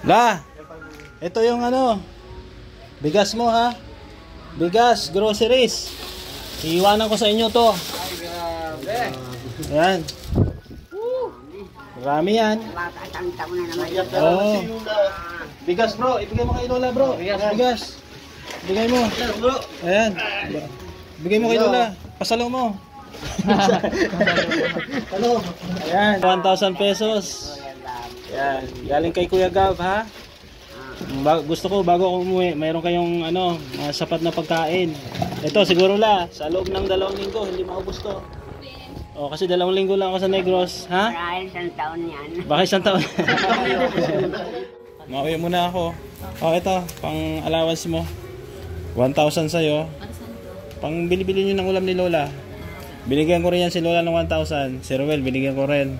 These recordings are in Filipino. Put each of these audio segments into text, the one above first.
La, ito yung ano, bigas mo ha. Bigas, groceries. Iiwanan ko sa inyo to. Ay, grabe. Ayan. Marami yan. Oh. Bigas bro, ibigay mo kay Lola bro. Bigas. Bigay mo. Ayan. Bigay mo kay Lola. Pasalo mo. Ano? Ayan, 1,000 pesos. Ayan, galing kay Kuya Gab ha. Gusto ko bago ako umuwi, mayroon kayong ano, sapat na pagkain. Ito siguro la, sa loob ng 2 linggo hindi maubos to. O kasi 2 linggo lang ako sa Negros, ha? Marahil isang taon yan. Baka isang taon. Mauwi muna ako. O ito, pang allowance mo. 1,000 sa'yo. Pang bili-bili nyo ng ulam ni Lola. Binigyan ko rin yan si Lola ng 1,000. Si Ruel, binigyan ko rin.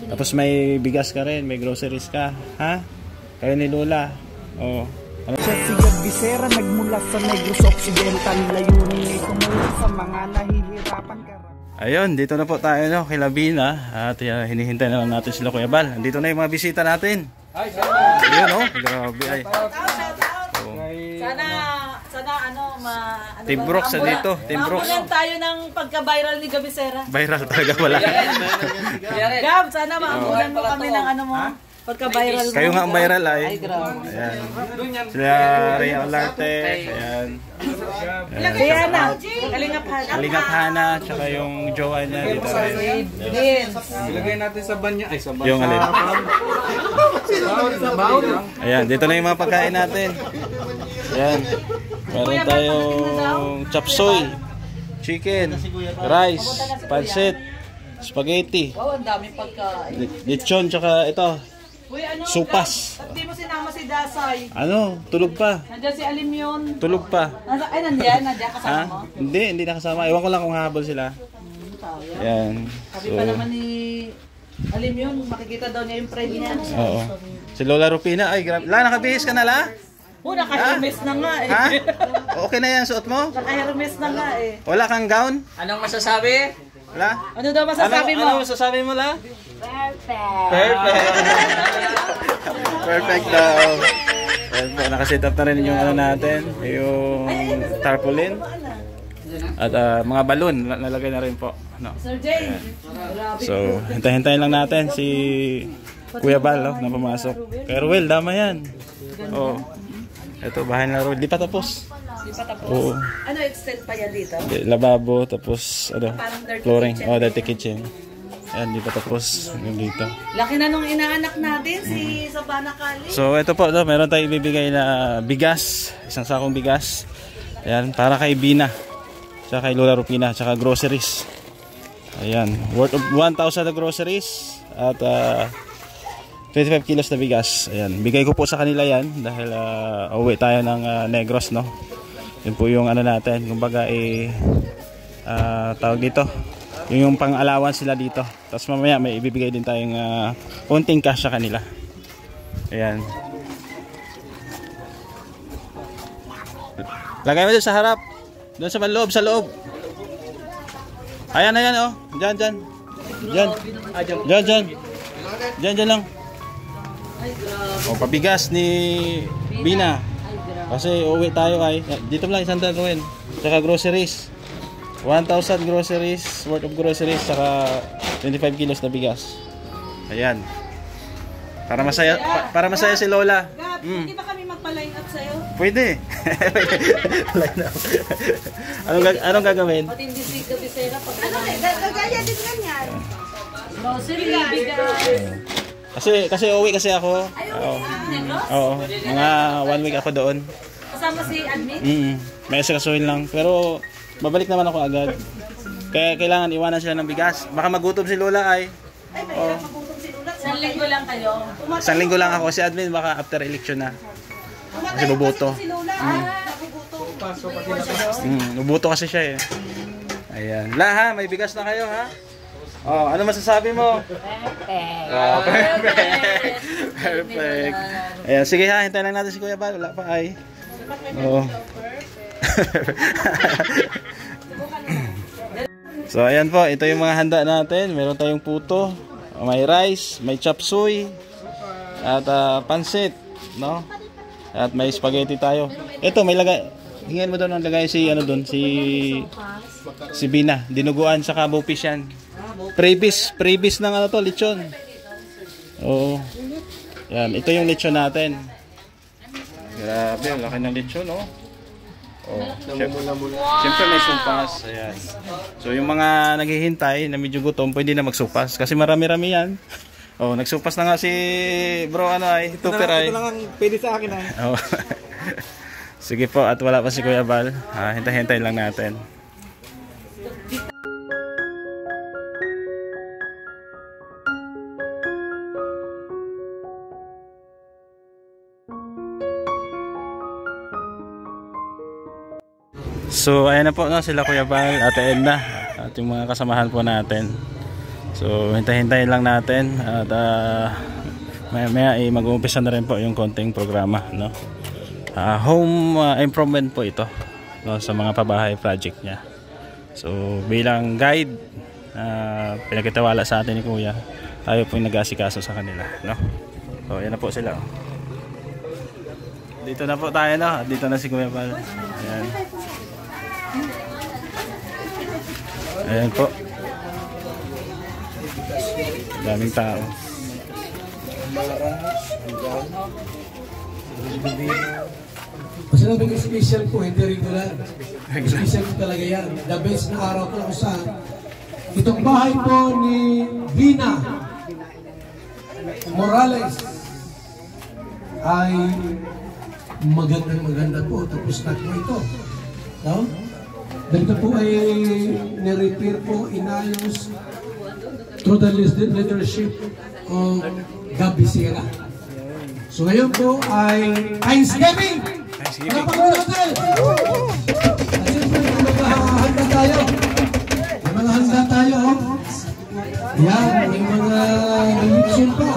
Tapos may bigas ka rin, may groceries ka. Ha? Kayo ni Lola. O. Ano? Siya si Gab Visera, nagmula sa Negros Occidental. Layunin ay tumulong sa mga nahihirapan ka. Ayun, dito na po tayo no, kay Labina. At hinihintay na lang natin sila Kuya Bal. Andito na yung mga bisita natin. Ay, salamat. Ayun o, grabe ay. Sana ano Team Brooks dito, Team Brooks. Maamulan tayo ng pagka-viral ni Gabisera. Viral talaga pala. Gab, sana maamulan mo kami ng ano mo. Pagka-viral mo. Kayo nga ang viral ay. Ay, grabe. Ayan. Sila Rhea Olarte. Ayan. Diana, Kalingap Hana. Kalingap Hana, tsaka yung jowa niya dito rin. Ilagay natin sa banyo. Ay, sa banyo. Yung alin. Baon. Ayan, dito na yung mga pagkain natin. Ayan. Meron tayong chop suey, chicken, rice, pancit, spaghetti, Wow, ang daming pagkain. lechon, tsaka ito, Uy, ano, supas. Ba't di mo sinama si Dasay? Ano, tulog pa. Nandiyan si Alim yun. Tulog pa. Ay, nandiyan kasama mo. Ha? Hindi nakasama. Ewan ko lang kung habol sila. Ayan. Sabi pa naman ni Alim yun, makikita daw niya yung friend niya. Oo. Si Lola Rupina, ay grabe. La, nakabihis ka na la? Naka-Hermes na nga eh. Ha? Okay na yan suot mo? Naka-Hermes na nga eh. Wala kang gown? Anong masasabi? Wala? Ano daw masasabi mo? Ano masasabi mo la? Perfect. Perfect. Perfect daw. Ayan po, nakaset up na rin yung ano natin, yung tarpaulin. At mga balon, nalagay na rin po. No. Sir Jane. So, hintayin lang natin si Kuya Bal, na pumasok. Kaya Ruel, dama yan. Oh. Ito, bahay na Ruel. Di pa tapos. Di pa tapos. Oo. Ano, extend pa yan dito? Lababo, tapos ano, Parang dirty flooring. kitchen. Oh, dirty kitchen. Ayan, di pa tapos. Yung dito. Laki na nung inaanak natin, si Sabana Kali. So ito po, meron tayong ibibigay na bigas, isang sakong bigas. Ayan, para kay Bina, tsaka kay Lola Rupina, tsaka groceries. Ayan, worth of 1,000 na groceries at 25 kilos na bigas. Ayan, bigay ko po sa kanila yan dahil uwi tayo ng Negros, no. Yun po yung ano natin, kumbaga tawag dito, yung pang-allowance sila dito. Tapos mamaya may ibibigay din tayong konting cash sa kanila. Ayan. Lagay mo doon sa harap. Doon sa loob, sa loob. Ayan, ayan, oh. Diyan, diyan. Diyan. Diyan lang. O, pabigas ni Bina. Kasi uwi tayo ay. Dito lang, isang gawin. Tsaka groceries. 1,000 groceries, worth of groceries, saka 25 kilos na bigas. Ayan. Para masaya si Lola. Gab, hindi ba kami magpa-line up sa'yo? Pwede. Line up. Anong gagawin? Pati hindi si Gabisera pag ano Gagaya din ganyan. grocery, bigas. Kasi uwi kasi ako. Oo. Mga 1 week ako doon. Kasama si admin? May asikasuhin lang. Pero babalik naman ako agad. Kaya kailangan iwanan sila ng bigas. Baka magutom si Lola ay. Mahirap magutom si Lula. Isang linggo lang kayo. Isang linggo lang ako. Si admin baka after election na. Kasi buboto. Si Lula, nabubuto. Buboto kasi siya eh. Ayan. La ha, may bigas na kayo ha. Oh, ano masasabi mo? Perfect. Oh, perfect. Perfect. Ayan, sige ha, hintayin lang natin si Kuya Bal. Wala pa ay. Oo. So ayan po, ito yung mga handa natin. Meron tayong puto, may rice, may chop suey, at pansit, no? At may spaghetti tayo. Ito, may lagay. Hingan mo doon ang lagay si ano doon, si Bina. Dinuguan sa Cabo Fish yan. Previs ng ano to, lechon. Oo. Yan, ito yung lechon natin. Grabe, ang laki ng lechon, no? Oh, siyempre may supas. Ayan. So yung mga naghihintay na medyo gutom, pwede na magsupas kasi marami-rami yan. Oh, nagsupas na nga si bro ano ay, Tuper ay. Ito lang ang pwede sa akin ay. Oh. Sige po, at wala pa si Kuya Bal. Hintay-hintay lang natin. So ayan na po, no, sila Kuya Bal, Ate Edna at yung mga kasamahan po natin. So hintay-hintayin lang natin at maya mag-uumpisa na rin po yung konting programa, no? Home improvement po ito, no, sa mga pabahay project niya. So bilang guide, pinagkatiwala sa atin ni Kuya, tayo po yung nag-aasikaso sa kanila, no? So ayan na po sila. Dito na po tayo, no? Dito na si Kuya Bal. Ayan. Ayan po. Daming tao. Masarap yung special po, hindi regular. Special po talaga yan. The best na araw ko lang saan. Itong bahay po ni Vina Morales ay maganda po. Tapos na po ito. No? Dito po ay nirepair po, inayos through the leadership of Gabi Sierra. So ngayon po ay Thanksgiving! Napagod natin! At siyempre, maghahanda tayo. May mga handa tayo. Yan, may mga lutson pa.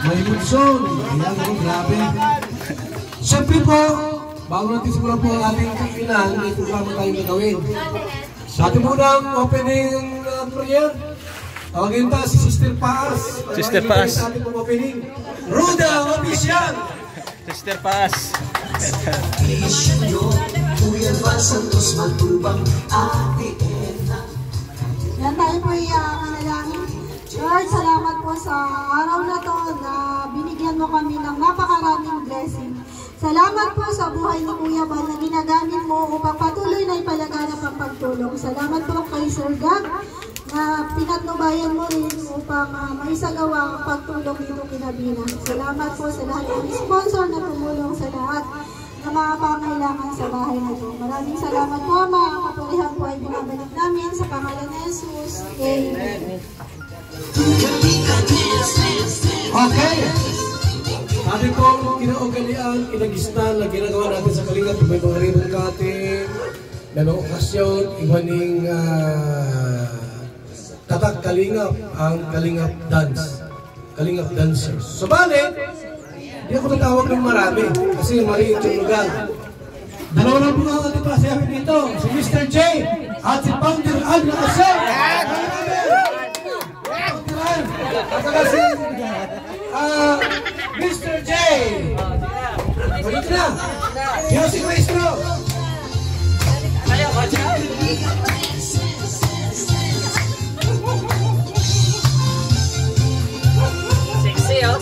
May lutson. Ayan, grabe. Siyempre po, bago natin siguro po ang ating kainan, may programa tayong gagawin. Sa ating munang opening prayer, tawagin ta si Sister Paas. Sister Paas. Sa ating opening. Ruda Official! Sister Paas. Yan tayo po manalangin. Lord, salamat po sa araw na to na binigyan mo kami ng napakaraming blessing. Salamat po sa buhay ni Kuya Bal na ginagamit mo upang patuloy na ipalaganap ang pagtulong. Salamat po kay Sir Gab na pinatnubayan mo rin upang maisagawa ang pagtulong dito kina Bina. Salamat po sa lahat ng sponsor na tumulong sa lahat ng mga pangailangan sa bahay na ito. Maraming salamat po, mga kapurihan po ay binabalik namin sa pangalan ni Jesus. Amen. Okay. Sabi ko, kinaugalian, kinagisnan na ginagawa natin sa Kalingap. May mga ribbon cutting, na mga okasyon, iwaning tatak Kalingap, ang Kalingap Dance. Kalingap Dancers. So, bale, hindi ako tatawag ng marami kasi maliit yung lugar. Dalawa lang po ang ating pasayahin dito, si Mr. J at si Founder Ad na kasi. At saka si Mr. J. Balik na. Yo si Maestro. Sexy, oh.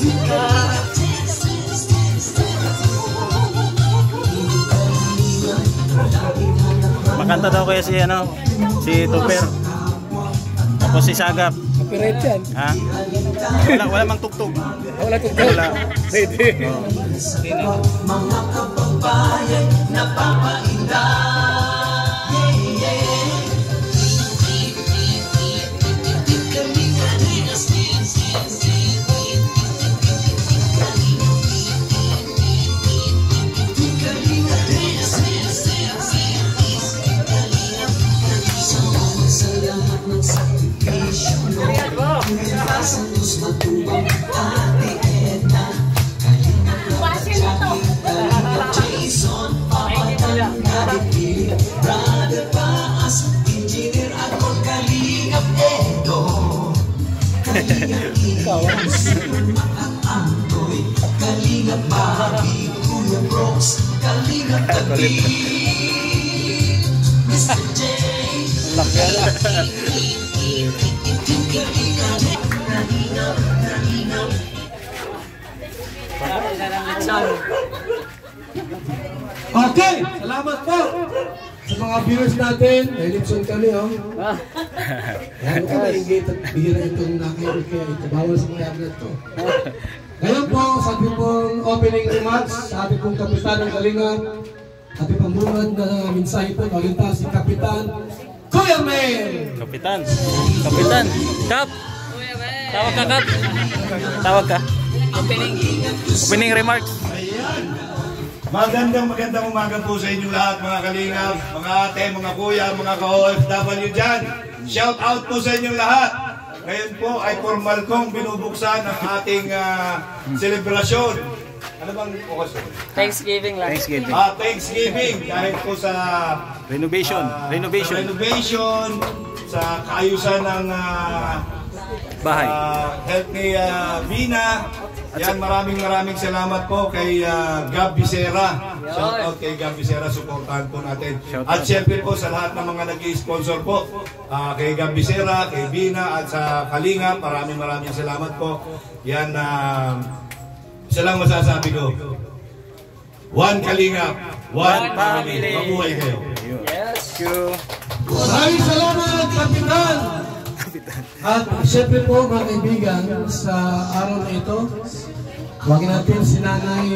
Makanta daw kaya si ano, si Tuper. Tapos si Sagap. Copyright yan. Ha? Wala mang tugtog. Wala tugtog. Wala. Pwede. Mga kababayan na papainda. Jason, Happy Kuya Brooks, Kalingap David, Mr. J, Okay, salamat po sa mga viewers natin. Elipson kami, oh. Yan ka nainggit at bihira itong nakaibig kaya ito. Bawal sa mga ablat to. Ngayon po, sa ating pong opening remarks, sa ating pong kapitan ng Kalinga, ating pambungan na mensahe po, maginta si Kapitan Kuya Mel! Kapitan! Kapitan! Kap! Tawag ka, Kap! Tawag ka! Opening remarks! Magandang umaga po sa inyong lahat mga kalingap, mga ate, mga kuya, mga ka-OFW dyan. Shout out po sa inyong lahat. Ngayon po ay formal kong binubuksan ang ating selebrasyon. Ano bang okasyon? Thanksgiving lang. Thanksgiving. Thanksgiving dahil po sa Renovation. sa kaayusan ng Bahay. health ni Bina. Yan, maraming salamat po kay Gab Bisera. Shout out kay Gab Bisera, supportahan po natin. At syempre po sa lahat ng mga nag-i-sponsor po, kay Gab Bisera, kay Bina at sa Kalinga, maraming salamat po. Yan, isa lang masasabi ko. One Kalinga, one family. Mabuhay kayo. Yes. Maraming salamat, Kapitan! At syempre po mga kaibigan, sa araw na ito, huwagin natin si Nanay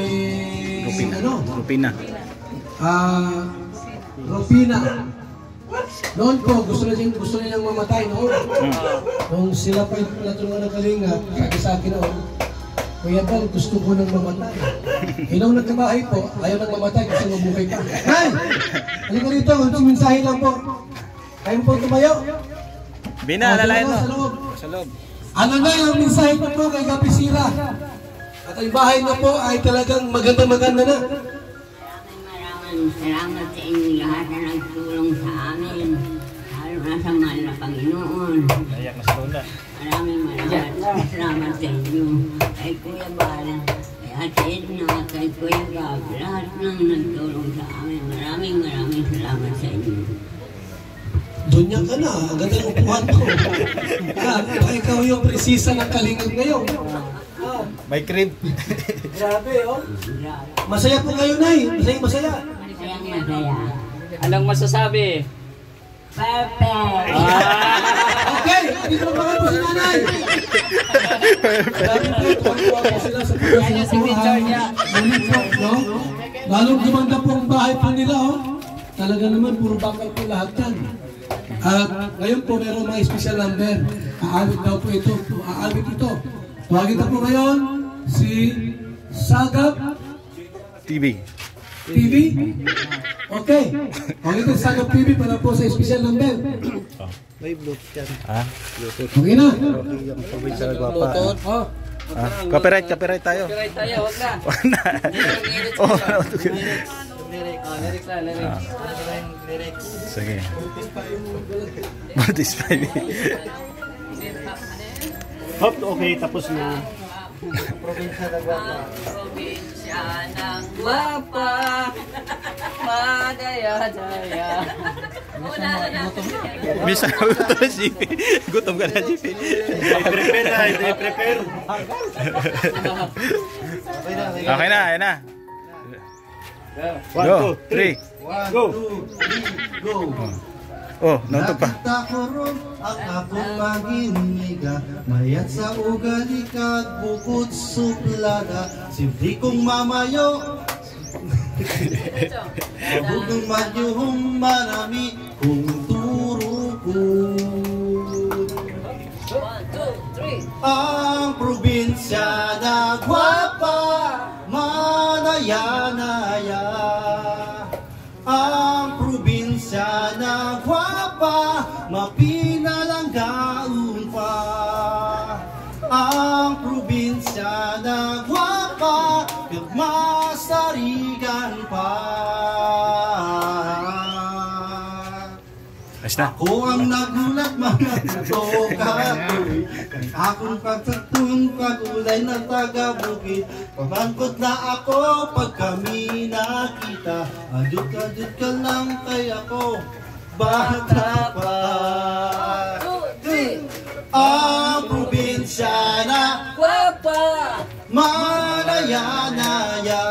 Rupina. Rupina. Noon po, gusto niyang mamatay noon. Nung sila pa yung natulungan ng Kalinga, sabi sa akin noon, Kuya Bal, gusto ko nang mamatay. Nung nagkabahay po, ayaw nang mamatay kasi mabuhay pa. Nay! Halika rito, mensahe lang po. Kayo po tumayo. Bina, lalayan mo. Sa loob. Ano na yung mensahe ko po kay Kapisira? At ang bahay na po ay talagang maganda na. Maraming salamat sa inyo lahat na nagtulong sa amin. Lalo na sa mahal na Panginoon. Maraming salamat sa inyo. Kay Kuya Bal, kay Ate Edna, kay Kuya Gab, lahat nang nagtulong sa amin. Maraming salamat sa inyo. Doon ka na, ang ganda ng upuan ko. Ikaw yung presisa ng Kalingap ngayon. May crib. Grabe, oh. Masaya po kayo, Nay. Masaya. Masaya. Anong masasabi? Perfect! Okay, dito na po si Nanay. Grabe po, tuwa po sila sa pagkasin niya. Lalong gumanda po ang bahay po nila, oh. Talaga naman, puro bakal po lahat yan. At ngayon po meron mga special number. Aawit daw po ito. Aawit ito. Tawagin na po ngayon si Sagap TV. Okay. Tawagin na Sagap TV para po sa special number. May Bluetooth yan. Okay na. Bluetooth. Copyright tayo. Copyright tayo, wag na. Wag na. Oh, Lyrics. sige. Multispy. Hop, okay, tapos na. Probinsya ng Guapa, madaya-daya. Bisa gutom na GP. Gutom ka na GP. Prepare. Okay na, ayan na. 1, 2, 3. Go. Oh, nauntog pa. Nakita ko ron ang akong panginiga, mayat sa ugali kag bukod suplada, simple kong mamayo. Mabugong magyuhong marami kung turugod. 1, 2, 3. Ang probinsya na gwapa, manaya-naya. Ang probinsya na gwapa, mapinalanggaon pa. Ang probinsya na gwapa, masarigan pa. Ako ang nagulat mga tutokakoy. Kay akong pagtatun pagulay na taga-bukid. Pamangkot na ako pag kami nakita. Adut ka lang kay ako, bata pa. Ang probinsya na Guwapa! Malaya-naya.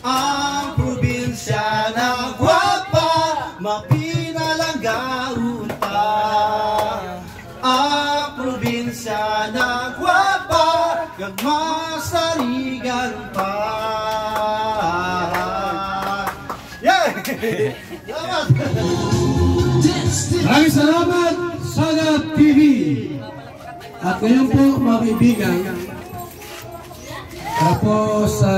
Ang probinsya na guwapa, mapinalanggaon pa. Ang probinsya na guwapa, gagmasarigan pa. Yeah! Salamat! Maraming salamat, Saga TV. At ngayon po mga kaibigan, tapos sa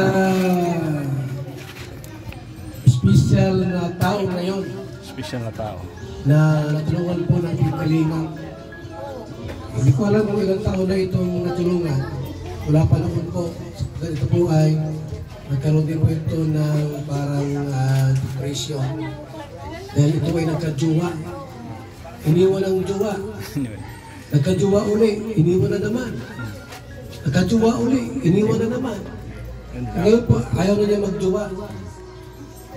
special na tao ngayon. Special na tao. Na natulungan po ng Kalinga. Hindi ko alam kung ilang taon na itong natulungan. Wala pa noon po. Ito po ay nagkaroon din po ito ng parang depression. Dahil ito ay nagkajuwa. Iniwan ang juwa. Nagkajuwa uli, iniwan na naman. Nagkajuwa uli, iniwan na naman. Ngayon po, ayaw na niya magjuwa.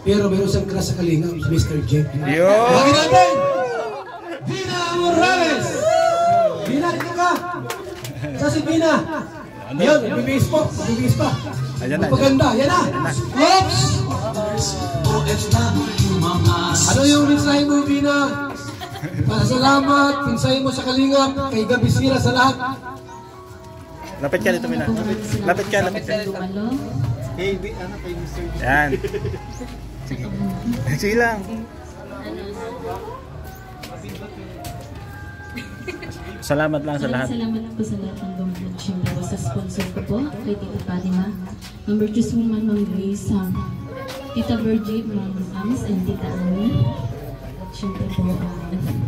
Pero mayroon siyang crush sa Kalinga, si Mr. J. Yo! Lagi natin! Bina Morales! Bina, dito ka! Sa si Bina! Ayun, bibihis po, bibihis pa. Magpaganda, yan na! Oops! Ano yung mensahe mo, Bina? Salamat, mensahe mo sa Kalinga, kay Gabi Sira sa lahat. Lapit ka dito, Mina. Lapit ka. Kay Mr. J. Yan. Sige lang. Salamat lang sa lahat. Salamat po sa lahat ng dumating. Siyempre po sa sponsor ko po, kay Tita Fatima, Ma'am Virtuous Woman, Ma'am Grace, Tita Virgie, Ma'am Ams, and Tita Annie. At siyempre po,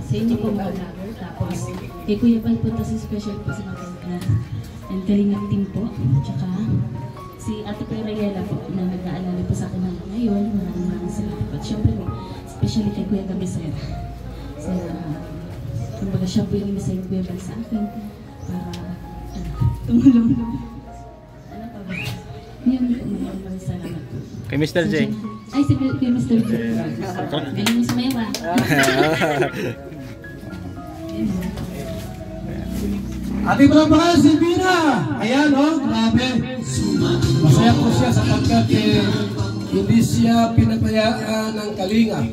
sa inyo po mga vlogger. Tapos, kay Kuya Bal po, tas special po sa mga and Kalingap team po. Tsaka, si Ate Perayela po, na nag-aalala po sa akin ngayon. Maraming salamat po. At siyempre po, especially kay Kuya Gabisera. Kumbaga siya po yung inisay Kuya Bal sa akin para tumulong. Ano pa ba? Yun po, maraming salamat po. Kay Mr. J. Ay, kay Mr. J. Galing mo sumayaw ah. Ating palampakan si Bina! Ayan o, grabe! Masaya po siya sapagkat hindi siya pinabayaan ng Kalinga.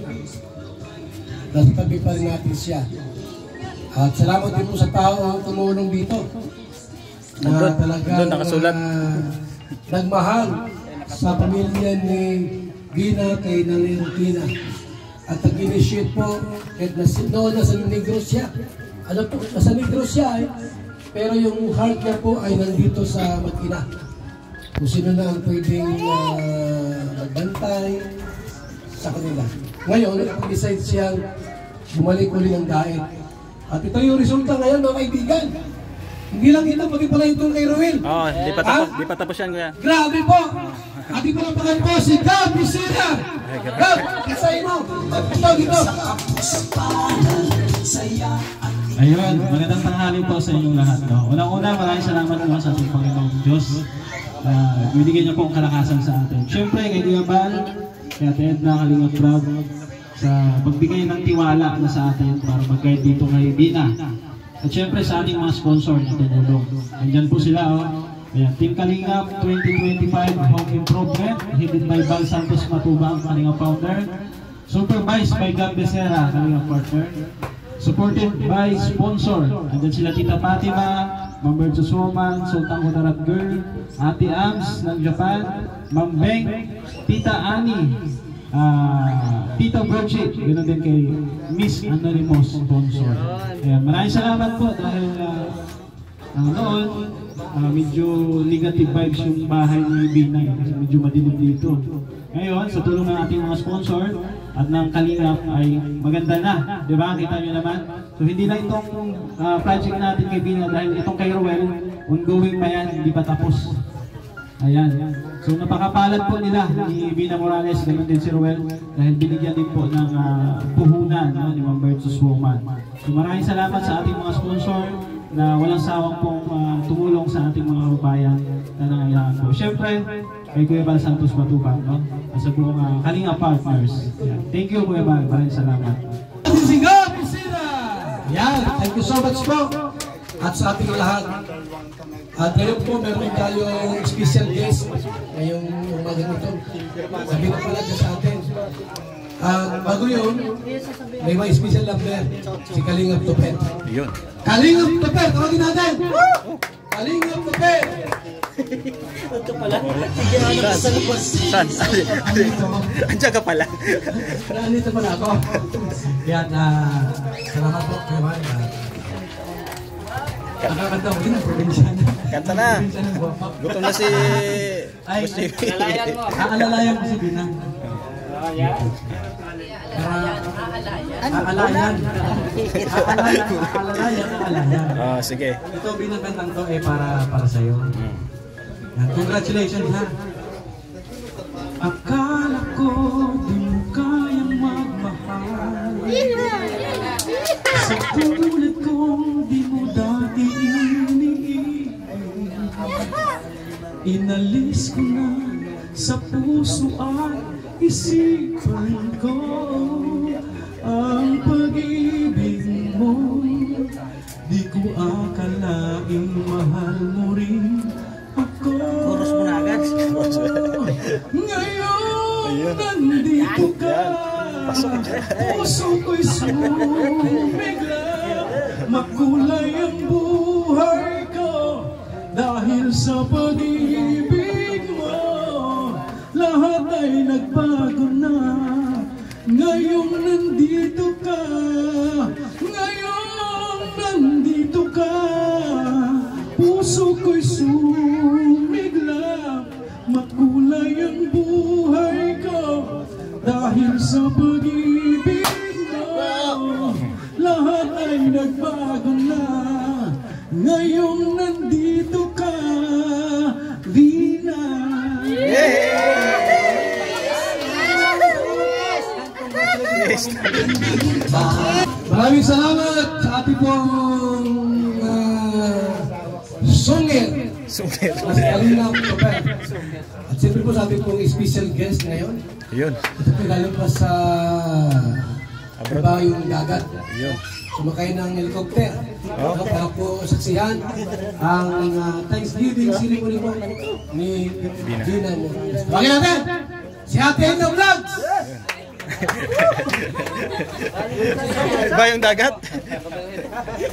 Nasa tabi pa rin natin siya. At salamat din po sa tao ang tumulong dito. Na talagang nagmahal sa pamilya ni Bina kay Nanay Rufina. At nag-initiate po, kahit noon nasa Negros siya. Ano po, nasa Negros siya pero yung heart niya po ay nandito sa Mag-ina. Kung sino na ang pwedeng magbantay sa kanila. Ngayon, nag-decide siyang bumalik uli ng daet. At ito yung resulta ngayon mga kaibigan. Hindi lang ito, pati pala ito kay Ruel. Oo, di pa tapos yan kuya. Grabe po! Ating palampakan po si Gabi Sira! Gab, isay mo! Ito, dito! Ayun, magandang tanghali po sa inyong lahat. No? Unang-una, maraming salamat po sa ating Panginoong Diyos na binigyan niyo po ang kalakasan sa atin. Siyempre, kay Kuya Bal, kay Ate Edna, Kalingap Rob, sa pagbigay ng tiwala na sa atin para mag-guide dito kay Bina. At siyempre sa ating mga sponsor na tumulong. Andyan po sila, oh. Ayan, Team Kalingap 2025 Home Improvement, headed by Bal Santos Matubang, Kalingap Founder. Supervised by Gab Becerra, Kalingap Partner. Supported by sponsor. Andyan sila Tita Fatima, Ma'am Virtuous Woman, Sultan Kudarat Girl, Ate Ams ng Japan, Ma'am Beng, Tita Annie, Tita Virgie, ganoon din kay Miss Anonymous sponsor. Ayan, maraming salamat po dahil noon medyo negative vibes yung bahay ni Bina kasi medyo madilim dito. Ngayon, sa tulong ng ating mga sponsor at ng Kalingap ay maganda na, di ba? Kita nyo naman. So hindi lang itong project natin kay Bina dahil itong kay Ruel, ongoing pa yan, hindi pa tapos. Ayan. So napakapalad po nila ni Bina Morales, ganoon din si Ruel, dahil binigyan din po ng puhunan, no, ni Ma'am Versus Woman. So maraming salamat sa ating mga sponsor na walang sawang pong tumulong sa ating mga kababayan na nangailangan po. Siyempre, kay Kuya Bal Santos Matubang, no? Sa buong Kalinga Partners. Ayan. Thank you, Kuya Bal. Maraming salamat. Yan, thank you so much po. At sa ating lahat. At ngayon po, meron tayong special guest ngayong umagang ito. Sabi na pala sa atin. Bago yun, may mga special number. Si Kalingap Tupet. Yun. Kalingap Tupet! Tawagin natin! Kalingap Tupet! Ito pala. Saan? Andiyan ka pala. Nandito pala ako. Yan, salamat po kayo man. Nakakanta ko din ang probinsya. Kanta na. Gutom na si... Aalalayan mo si Binang. Aalayan. Sige. Ito binakantang to para sa'yo. Congratulations ha. Akala ko di mo kayang magmahal. Sa tulad kong di mo dati iniibig. Inalis ko na sa puso at isipan ko ang pag-ibig mo. Di ko akalaing mahal mo rin ako. Chorus mo na agad. Ngayon nandito ka, puso ko'y sumigla. Makulay ang buhay ko dahil sa pag-ibig mo. Lahat ay nagbago na. Ngayong nandito ka, ngayong nandito ka, puso ko'y sumigla. Makulay ang buhay ko dahil sa pag-ibig mo. Lahat ay nagbago na. Ngayong nandito ka, Vina. Maraming salamat sa ating pong sungit. At siyempre po sa ating pong special guest ngayon. Yun. Ito po galing pa sa Bayong Dagat. Yun. Sumakay ng helicopter. Para po saksihan ang Thanksgiving ceremony po ni Bina Morales. Bagay natin! Si Ate Enda Vlogs! Bayong Dagat?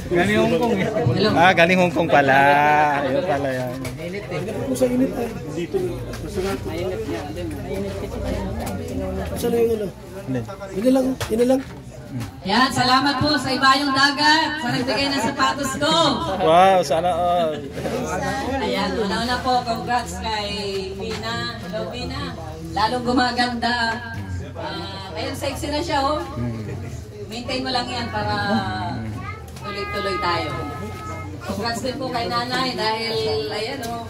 Galing Hong Kong. Galing Hong Kong pala. Ayun pala yan. Init sa init dito. Mainit niya. Saan na yung ano? Yun lang. Yan, salamat po sa Ibayong Dagat sa nagbigay ng sapatos ko. Wow, sana all. Ayan, una-una po, congrats kay Bina. Hello, Bina. Lalong gumaganda. Ngayon, sexy na siya, oh. Maintain mo lang yan para tuloy-tuloy tayo. Congrats din po kay nanay dahil, ayan, oh.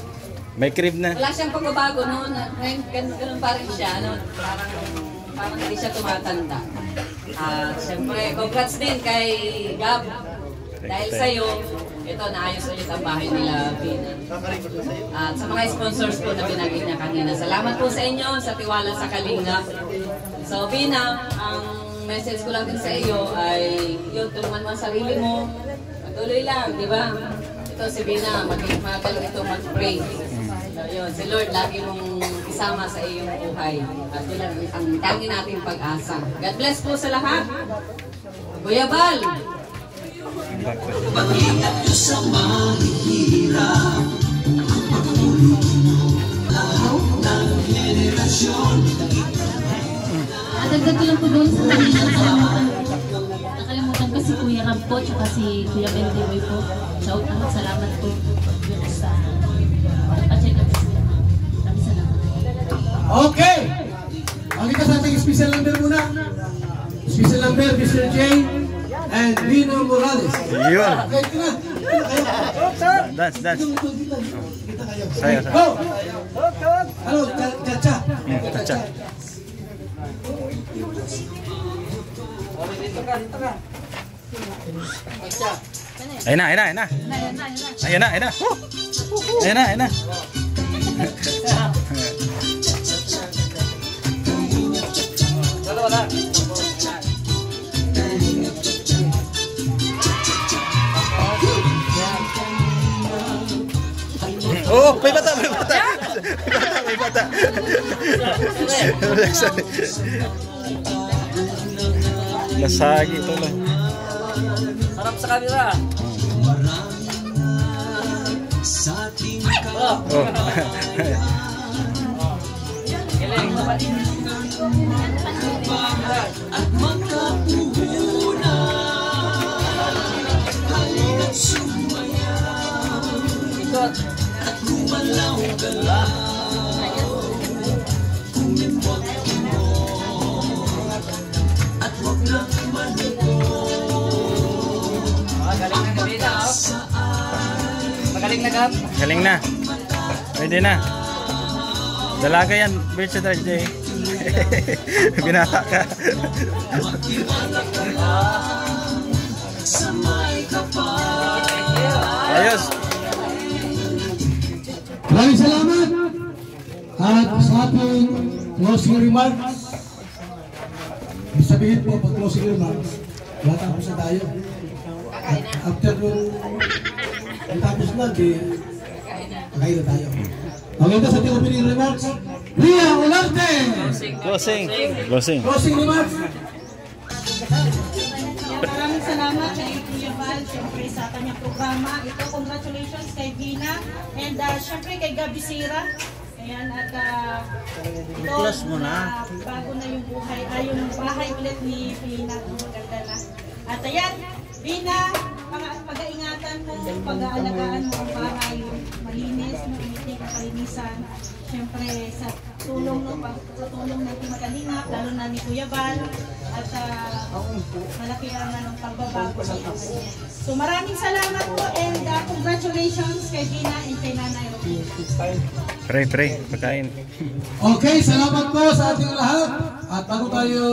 May crib na. Wala siyang pagbabago, no? Ngayon, ganun pa rin siya, no? Parang hindi siya tumatanda. Siyempre, congrats din kay Gab. Dahil sa'yo, ito, naayos ulit ang bahay nila, Bina. At sa mga sponsors po na binagay niya kanina, salamat po sa inyo sa tiwala sa Kalinga. So, Bina, ang message ko lang din sa iyo ay yun, tulungan mo ang sarili mo. Patuloy lang, di ba? Ito si Bina, magaling ito mag-pray. So, yun, si Lord lagi mong isama sa iyong buhay. At yun ang tangi nating pag-asa. God bless po sa lahat. Kuya Bal! Pag-ingat nyo sa mahihirap, pagtulong ng henerasyon. Dagdag ko lang po doon sa kanina, nakalimutan ko si Kuya Rab po, tsaka si Kuya Bendiway po. Shout out, salamat po. Sa pa-check up po. Maraming salamat. Okay! Makita sa ating special number muna. Special number, Mr. J. and Bina Morales. Yun. Okay, ito na. Dance. Kita kayo. Saya. Go! Ano, cha-cha. Cha-cha. Dito ka. Ayun na. Ayun na. Wala. Oh, may bata. Nasagi ito lang. Harap sa kamera. Oh. Galing. At magkapuhunan halina't sumayaw at gumalaw-galaw kumipot mo at huwag nang malikot. Galing na kabila. Magaling na gab. Galing na. Pwede na. Dalaga yan, Birds and RJ. Binata ka. Ayos. Maraming salamat. At sa ating closing remarks, sabihin po pag closing remarks, wala tapos na tayo. At after nung tapos na, di kakain na tayo. Maganda sa ating opening remarks, Ria Olarte! Closing remarks. Maraming salamat kay Kuya Val, siyempre sa kanyang programa. Ito, congratulations kay Vina and siyempre kay Gabi Sira. Ayan, at ito, bago na yung buhay, yung bahay ulit ni Vina. Maganda na. At ayan, Vina, pag-aingatan mo, pag-aalagaan mo ang bahay, malinis, umitig ang kalinisan. Siyempre, sa tulong ng Makalingap, lalo na ni Kuya Val, at malaki ang pagbabago sa iyo. So maraming salamat po and congratulations kay Vina and kay Nanay Rocky. Pray, pagkain. Okay, salamat po sa ating lahat. At bago tayo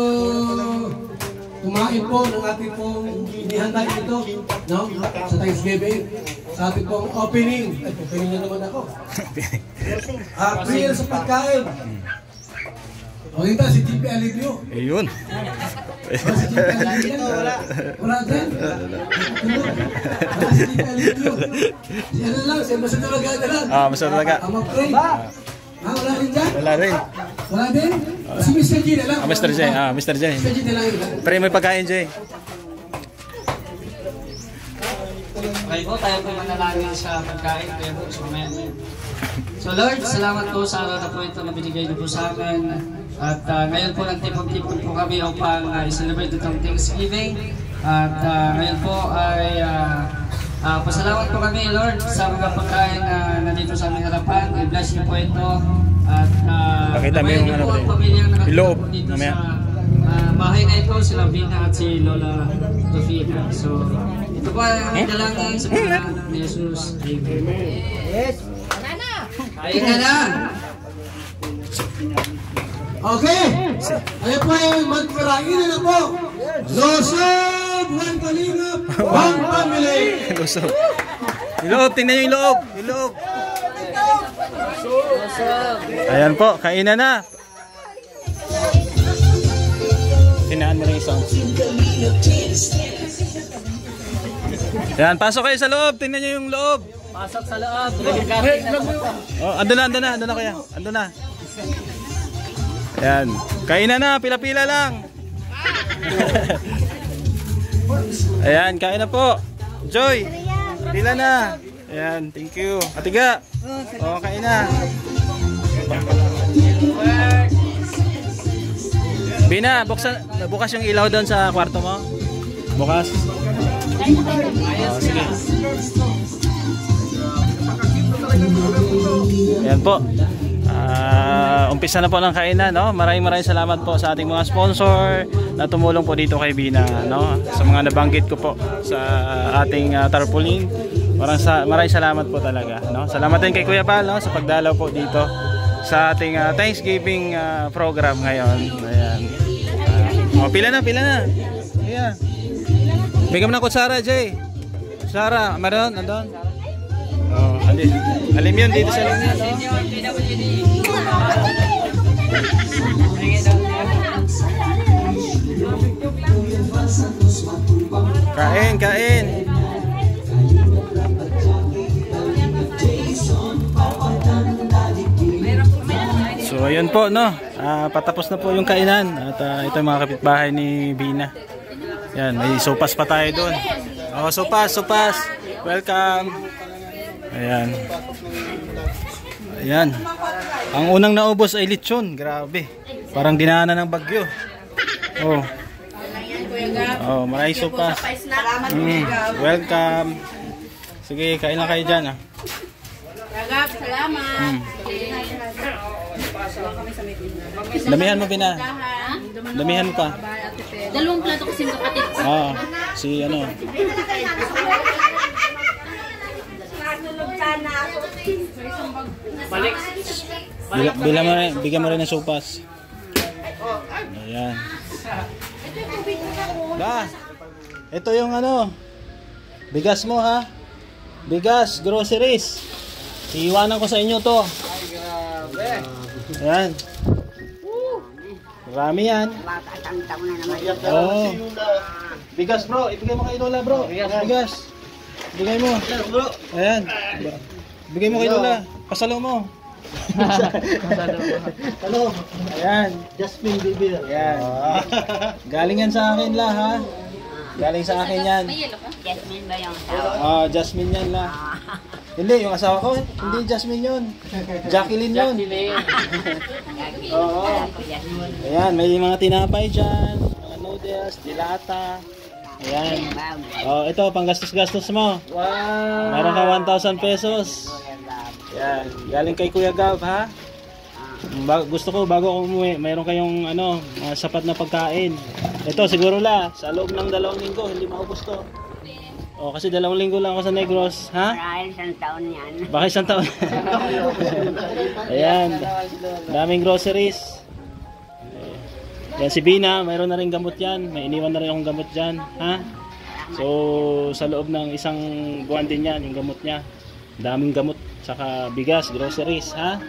kumain po ng ating pong inihanda ito, no? Sa Thanksgiving, sa ating pong opening. Ay, opening na naman ako. Prayer sa pagkain. O ito, si JP Alivio. Ayun. Si JP Alivio. Wala din. Si JP Alivio. Si ano lang, si Masadulaga na lang. Masadulaga. Mag-pray. Wala rin dyan? Wala rin. Wala din? Si Mr. G na lang. Mr. J. Mr. J. Mr. G na lang yun. Pray may pagkain, J. Okay po, tayo po manalangin sa pagkain. Kaya po, sumamaya mo. So Lord, salamat po sa araw na po ito na binigay niyo po sa amin. At ngayon po nagtipon-tipon po kami upang i-celebrate itong Thanksgiving. At ngayon po ay pasalamat po kami, Lord, sa mga pagkain na nandito sa aming harapan. I-bless niyo po ito. At nabayan niyo po ang pamilyang nakatira po dito sa bahay na ito, sila Vina at si Lola Rufina. So, ito po ang aming dalangin sa pangalan ni Jesus. Amen. Yes. Kain ka na! Okay! Ayan po yung magkarain na po! Losog! One Kalingap! One family! Losog! Yung loob! Tingnan nyo yung loob! Yung loob! Ayan po! Kainan na! Tinaan mo na yung sound. Ayan! Pasok kayo sa loob! Tingnan nyo yung loob! Pasok sa loob. Oh, ando na kuya. Ando na. Ayan. Kainan na, pila-pila lang. Ayan, kain na po. Joy. Pila na. Ayan, thank you. Atiga. Oh, kain na. Bina, bukas yung ilaw doon sa kwarto mo. Bukas. Oh, sige. Ayan po. Umpisa na po ng kainan, no? Maraming salamat po sa ating mga sponsor na tumulong po dito kay Bina, no? Sa mga nabanggit ko po sa ating tarpaulin maraming salamat po talaga, no? Salamat din kay Kuya Bal, no, sa pagdalaw po dito sa ating Thanksgiving program ngayon. Ayan. Pila na. Ayan. Bigyan mo na kutsara, Jay. Kutsara, meron? Andun? Alim yun dito sa linya, no? Kain. So ayun po, no, patapos na po yung kainan at ito yung mga kapitbahay ni Bina. Yan, may sopas pa tayo doon. Sopas, welcome. Ayan. Ang unang naubos ay lechon, grabe, parang dinaanan ng bagyo. Maraming sopas. Welcome. Sige, kain lang kayo dyan, Salamat. Damihan mo, Bina. Damihan mo pa. 2 plato kasi yung kapatid. Si ano. Bigyan mo rin ng sopas. Ayan. Ito yung ano, bigas mo, ha. Bigas, groceries. Iiwanan ko sa inyo to. Ayan. Marami yan. Bigas, bro. Ibigay mo kay Lola, bro. Bigas. Bigay mo. Ayan. Bigay mo kay Lola. Pasalo mo. Pasalo. Ayan. Jasmine Bibir. Ayan. Galing yan sa akin, La, ha. Galing sa akin yan. Jasmine ba yung asawa? Jasmine yan, La. Hindi, yung asawa ko, hindi Jasmine yun. Jacqueline yun. Ayan, may mga tinapay dyan, mga noodles, dilata. Ayan. Ito, pang gastos-gastos mo. Wow! Meron ka 1,000 pesos. Ayan, galing kay Kuya Gab, ha? Gusto ko, bago ako umuwi, mayroon kayong sapat na pagkain. Ito, siguro La, sa loob ng 2 linggo, hindi maubos to. Kasi 2 linggo lang ako sa Negros, ha? Marahil 1 taon yan. Baka 1 taon. Ayan. Daming groceries. Yan si Bina, mayroon na rin gamot yan. May iniwan na rin akong gamot dyan, ha? So, sa loob ng 1 buwan din yan, yung gamot niya. Daming gamot, saka bigas, groceries, ha?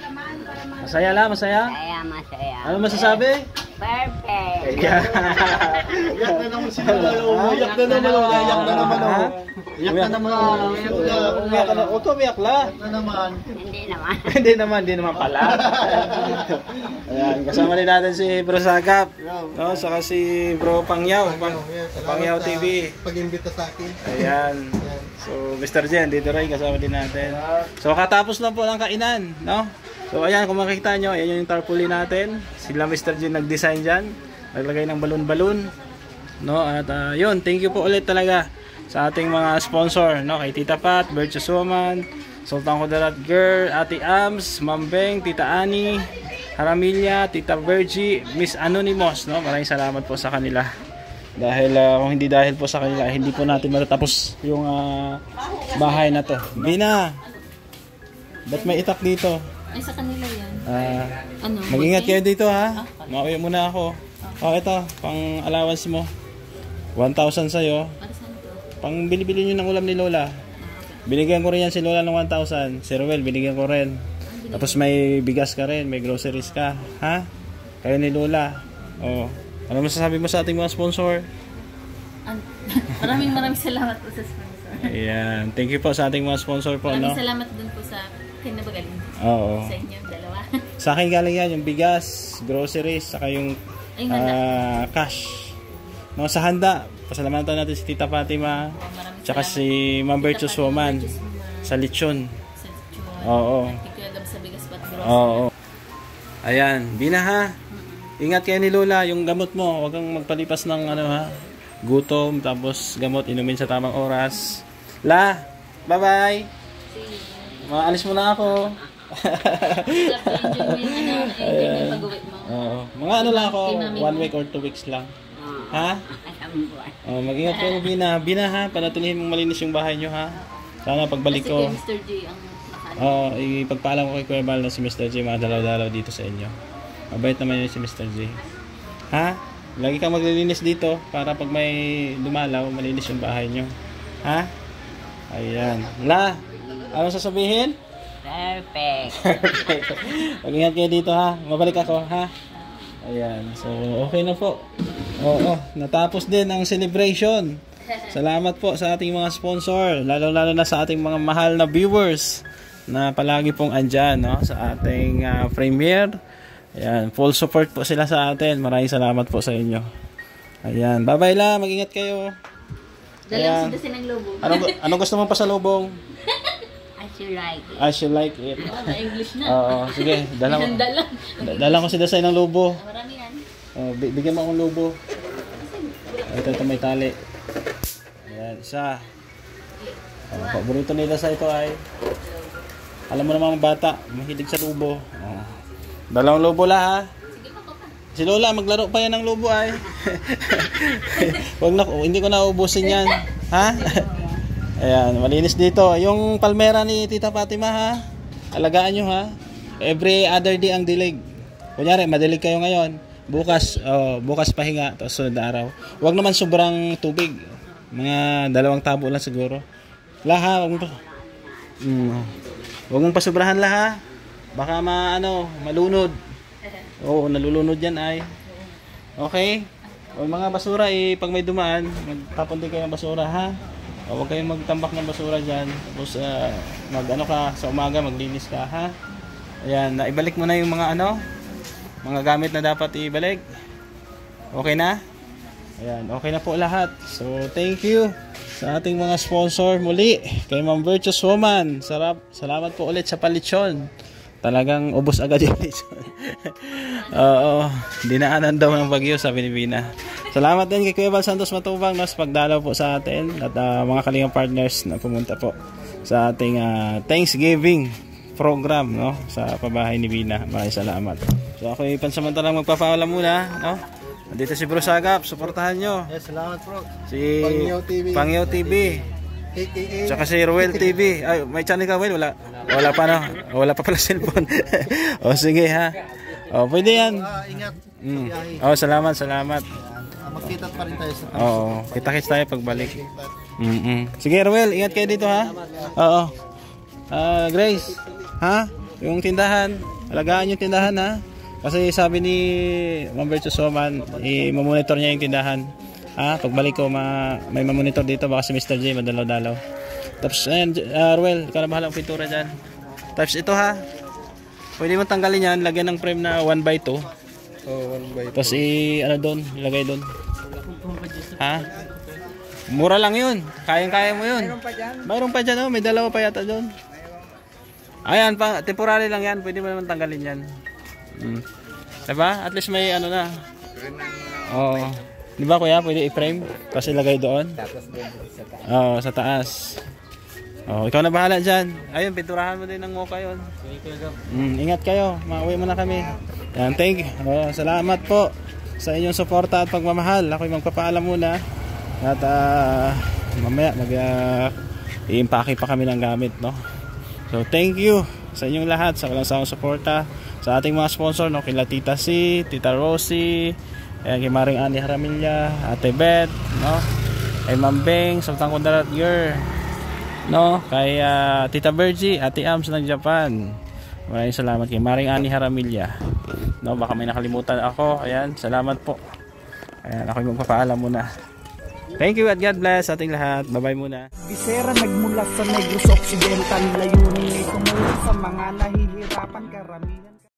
Masaya, La? Masaya? Masaya. Ano masasabi? Perfect. Iyak na naman si Lola. Iyak na naman. Huwag ka umiyak, La. Hindi naman pala. Ayan, kasama din natin si Bro Sagap, no? Saka si Bro Pangyaw, Pangyaw TV. Pag-imbita sa akin. Ayan. So, Mr. Jen, dito rin kasama din natin. So, katapos lang po ng kainan, no? So, ayan, kung makikita nyo, ayan yung tarpaulin natin. Sila Mr. Jen nag-design dyan. Naglagay ng balon-balon, no? At yun, thank you po ulit talaga sa ating mga sponsor, no? Kay Tita Pat, Virtuous Woman, Sultan Kudarat Girl, Ate Ams, Ma'am Beng, Tita Ani, Haramilya, Tita Virgie, Miss Anonymous, no? Maraming salamat po sa kanila. Dahil kung hindi dahil po sa kanila, hindi po natin matatapos yung bahay na to. Bina, ba't may itak dito? Ay, sa kanila yan. Mag-ingat kayo dito, ha? Mauwi muna ako. Ito, pang allowance mo. 1,000 sa'yo. Pang bili-bili nyo ng ulam ni Lola. Binigyan ko rin yan si Lola ng 1,000. Si Ruel, binigyan ko rin. Tapos may bigas ka rin, may groceries ka. Ha? Kayo ni Lola. Ano masasabi mo sa ating mga sponsor? Maraming salamat po sa sponsor. Ayan. Thank you po sa ating mga sponsor po. Maraming salamat dun po sa kinabagaling. Oo. Sa inyo, dalawa. Sa akin galing yan, yung bigas, groceries, saka yung cash. No, sa handa, pasalamatan natin si Tita Fatima, tsaka si Ma'am Virtuous Woman sa lechon. Oo. Oo. Ayan, Bina, ha? Ingat kayo ni Lola, yung gamot mo, huwag kang magpalipas ng gutom, tapos gamot, inumin sa tamang oras. La, bye-bye! Maalis mo na ako. Mga lang ako, 1 week or 2 weeks lang. Ha? Mag-ingat kayo, Bina. Bina, ha? Panatilihin mong malinis yung bahay nyo, ha? Sana pagbalik ko, Kasi kay Mr. J ang ipagpaalam ko kay Kuya Bal na si Mr. J madalaw-dalaw dito sa inyo. Mabait naman yun si Mr. J. Ha? Lagi kang maglilinis dito para pag may dumalaw, malinis yung bahay nyo. Ha? Ayan. La, ano sasabihin? Perfect. Mag-ingat kayo dito ha. Mabalik ako ha. Ayan. So, okay na po. Oo, natapos din ang celebration. Salamat po sa ating mga sponsor. Lalo-lalo na sa ating mga mahal na viewers na palagi pong andyan, no? Sa ating premiere. Ayan. Full support po sila sa atin. Maraming salamat po sa inyo. Ayan. Bye-bye la. Mag-ingat kayo. Dalang si ng lobo. Ano gusto mong pasalubong? As you like it. As you like it. Oh, na-English na. Oo, sige. Dalang ko si Dasay ng lobo. Marami yan. Bigyan mo akong lobo. Ito may tali. Ayan, isa. Paborito nila sa ito ay, alam mo naman mga bata, mahilig sa lobo. Dalawang lobo la ha. Si Lola, maglaro pa yan ng lobo ay. Hindi ko na ubusin yan. Ha? Ayan, malinis dito. Yung palmera ni Tita Fatima ha. Alagaan nyo ha. Every other day ang dilig. Kunyari, madilig kayo ngayon. Bukas pahinga. Tapos sunod na araw. Huwag naman sobrang tubig. Mga 2 tabo lang siguro. Laha, huwag mong pasobrahan laha. Baka malunod. Oo, nalulunod yan ay. Okay? O mga basura pag may dumaan, magtapon din kayo ng basura ha. O, huwag kayong magtambak ng basura dyan. Tapos sa umaga maglinis ka ha. Ayan, naibalik mo na yung mga mga gamit na dapat ibalik. Okay na? Ayan, okay na po lahat. So, thank you sa ating mga sponsor muli. Kay Ma'am Virtuous Woman. Salamat po ulit sa palitsyon. Talagang ubos agad yung palitsyon. Oo, dinaanan daw ng bagyo sa Pilipina. Salamat din kay Kuya Bal Santos Matubang sa pagdalaw po sa atin at mga kalingang partners na pumunta po sa ating Thanksgiving program, no, sa pabahay ni Bina. Maraming salamat. So ako pansamantalang magpapaalam muna, no. Dito si Bro Sagap, suportahan nyo. Yes, salamat bro. Si Pangyaw TV. Tsaka si Ruel TV. Ay, may channel ka, Will? Wala pa no? Wala pa pala cellphone. O sige ha. O, pwede yan. Ingat. O, salamat. Magkita pa rin tayo sa Oo, kita-kits tayo pagbalik. Sige Ruel, ingat kayo dito ha. Oo. Grace, ha? Yung tindahan, alagaan yung tindahan ha. Kasi sabi ni Ma'am Virtuous Woman, i-monitor niya yung tindahan. Ha? Pagbalik ko, may mamonitor dito. Baka si Mr. J madalaw-dalaw. Tapos, ayan, Ruel, ikaw na bahala ang pintura dyan. Tapos ito ha, pwede mo tanggalin yan, lagyan ng frame na 1x2. Oh, 1x2. Tapos doon, ilagay doon. Ha? Mura lang yun. Kayang-kaya mo yun. Mayroon pa dyan, oh. May 2 pa yata doon. Ayan, temporary lang yan. Pwede mo naman tanggalin yan. Diba? At least may na. Oo. Diba kuya? Pwede i-frame. Kasi ilagay doon. Oo, sa taas. Oh, ikaw na bahala dyan. Ayun, pinturahan mo din ng mocha yun. Ingat kayo. Mauwi mo na kami. Yan, thank you. Salamat po sa inyong suporta at pagmamahal. Ako'y magpapaalam muna. At mamaya i-impake pa kami ng gamit, no? So thank you sa inyong lahat sa walang sawang suporta sa ating mga sponsor, no? Kila Tita C, Tita Rosie, kay Maring Ani Haramilla, Ate Beth, no? Kay Ma'am Beng, Sultan Kudarat Girl, no? Kay Tita Bergie, Ate Ams ng Japan. Maraming salamat kay Maring Ani Haramilla, no? Baka may nakalimutan ako. Ayan, salamat po. Ayan, ako magpapaalam muna. Thank you at God bless sa ating lahat. Bye-bye muna. Bisera nagmula sa Negros Occidental, layunin ay tumulong sa mga nahihirapan karamihan.